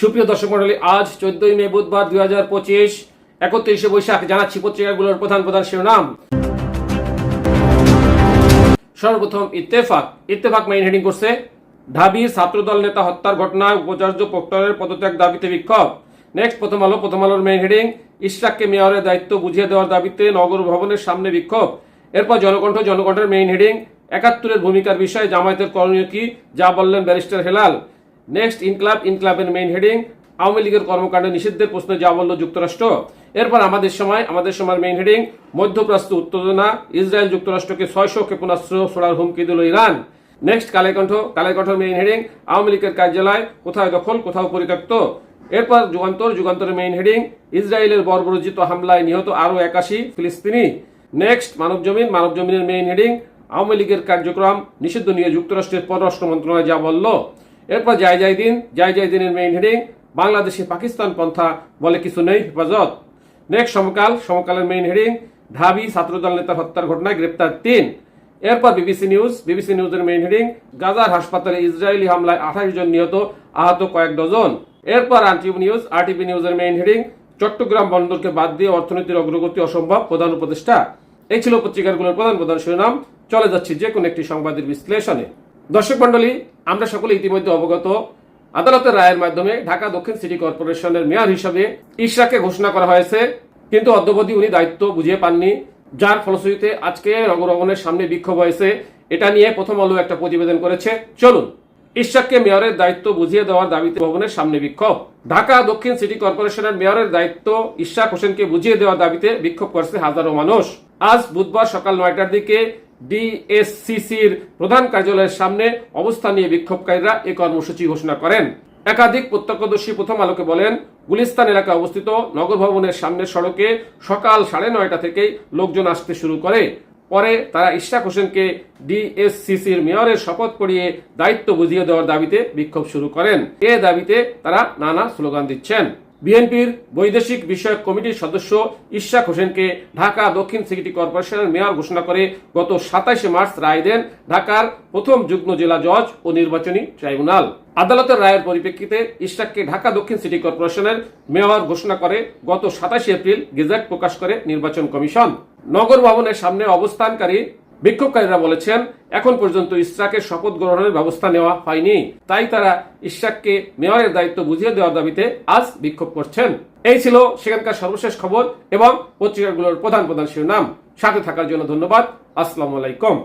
সুপ্রিয় দর্শক মন্ডলী, আজ 14 মে বুধবার 2025 31 বৈশাখ। জানাচ্ছি পত্রিকাগুলোর প্রধান প্রধান শিরোনাম। সর্বপ্রথম ইত্তেফাক মেইন হেডিং করছে, ঢাবির ছাত্রদল নেতা হত্যার ঘটনায় উপাচার্য প্রক্টরের পদত্যাগ দাবিতে বিক্ষোভ। নেক্সট প্রথম আলোর মেইন হেডিং, ইশরাককে মেয়রের দায়িত্ব বুঝিয়ে দেওয়ার দাবিতে নগর ভবনের সামনে বিক্ষোভ। এরপর জনকণ্ঠের মেইন হেডিং, 71-এর ভূমিকার বিষয়ে জামায়াতের করণীয় কি, যা বললেন ব্যারিস্টার হেলাল। নেক্সট ইনকলাবের মেইন হেডিং, আওয়ামী লীগের কর্মকাণ্ড নিষিদ্ধের প্রশ্নে যা বলল যুক্তরাষ্ট্র। এরপর আমাদের সময়ের মেইন হেডিং, মধ্যপ্রাচ্য উত্তেজনা, ইসরায়েল যুক্তরাষ্ট্রকে 600 ক্ষেপণাস্ত্র ছোড়ার হুমকি দিল ইরান। নেক্সট কালের মেইন হেডিং, আওয়ামী লীগের কার্যালয় কোথায় দখল কোথাও পরিত্যক্ত। এরপর যুগান্তরের মেইন হেডিং, ইসরায়েলের বর্বরোচিত হামলায় নিহত আরো 81 ফিলিস্তিনি। নেক্সট মানবজমিনের মেইন হেডিং, আওয়ামী লীগের কার্যক্রম নিষিদ্ধ নিয়ে যুক্তরাষ্ট্রের পররাষ্ট্র মন্ত্রণালয় যা বলল। এরপর জায়দিনের মেইন হেডিং, বাংলাদেশে পাকিস্তান পন্থা বলে কিছু নেই, হেফাজত। নেক্সট সমকালের মেইন হেডিং, ঢাবি ছাত্রদল নেতার হত্যার ঘটনায় গ্রেপ্তার 3। এরপর বিবিসি নিউজের মেইন হেডিং, গাজার হাসপাতালে ইসরায়েলি হামলায় 28 জন নিহত, আহত কয়েক ডজন। এরপর আরটিভি নিউজের মেইন হেডিং, চট্টগ্রাম বন্দরকে বাদ দিয়ে অর্থনীতির অগ্রগতি অসম্ভব, প্রধান উপদেষ্টা। এই ছিল পত্রিকাগুলোর প্রধান প্রধান শিরোনাম। চলে যাচ্ছি যে কোনো একটি সংবাদের বিশ্লেষণে। দর্শক মন্ডলী, আমরা সকলে ইতিমধ্যে অবগত, আদালতের রায়ের মাধ্যমে ঢাকা দক্ষিণ সিটি কর্পোরেশনের মেয়র হিসেবে ইশরাককে ঘোষণা করা হয়েছে, কিন্তু অদ্যাবধি উনি দায়িত্ব বুঝিয়ে পাননি, যার ফলশ্রুতিতে আজকে নগরভবনের সামনে বিক্ষোভ হয়েছে। এটা নিয়ে প্রথম আলো একটা প্রতিবেদন করেছে, চলুন। ইশরাককে মেয়রের দায়িত্ব বুঝিয়ে দেওয়ার দাবিতে ভবনের সামনে বিক্ষোভ। ঢাকা দক্ষিণ সিটি কর্পোরেশনের মেয়রের দায়িত্ব ইশরাক হোসেনকে বুঝিয়ে দেওয়ার দাবিতে বিক্ষোভ করছে হাজারো মানুষ। আজ বুধবার সকাল 9টার দিকে ডিএসসিসির প্রধান কার্যালয়ের সামনে অবস্থান নিয়ে বিক্ষোভকারীরা এই কর্মসূচি ঘোষণা করেন। একাধিক প্রত্যক্ষদর্শী প্রথম আলোকে বলেন, গুলিস্তান এলাকায় অবস্থিত নগর ভবনের সামনের সড়কে সকাল 9:30 থেকেই লোকজন আসতে শুরু করে। পরে তারা ইশরাক হোসেনকে ডিএসসিসির মেয়রের শপথ পড়িয়ে দায়িত্ব বুঝিয়ে দেওয়ার দাবিতে বিক্ষোভ শুরু করেন। এ দাবিতে তারা নানা স্লোগান দিচ্ছেন। বিএনপির বৈদেশিক বিষয়ক কমিটির সদস্য ইশরাক হোসেনকে ঢাকা দক্ষিণ সিটি কর্পোরেশনের মেয়র ঘোষণা করে গত 27 মার্চ রায় দেন ঢাকার প্রথম যুগ্ম জেলা জজ ও নির্বাচনী ট্রাইব্যুনাল। আদালতের রায়ের পরিপ্রেক্ষিতে ইশরাককে ঢাকা দক্ষিণ সিটি কর্পোরেশনের মেয়র ঘোষণা করে গত 27 এপ্রিল গেজেট প্রকাশ করে নির্বাচন কমিশন। নগর ভবনের সামনে অবস্থানকারী বিক্ষোভকারীরা বলেছেন, এখন পর্যন্ত ইশরাকের শপথ গ্রহণের ব্যবস্থা নেওয়া হয়নি, তাই তারা ইশরাককে মেয়রের দায়িত্ব বুঝিয়ে দেওয়ার দাবিতে আজ বিক্ষোভ করছেন। এই ছিল সেখানকার সর্বশেষ খবর এবং পত্রিকাগুলোর প্রধান প্রধান শিরোনাম। সাথে থাকার জন্য ধন্যবাদ। আসসালামু আলাইকুম।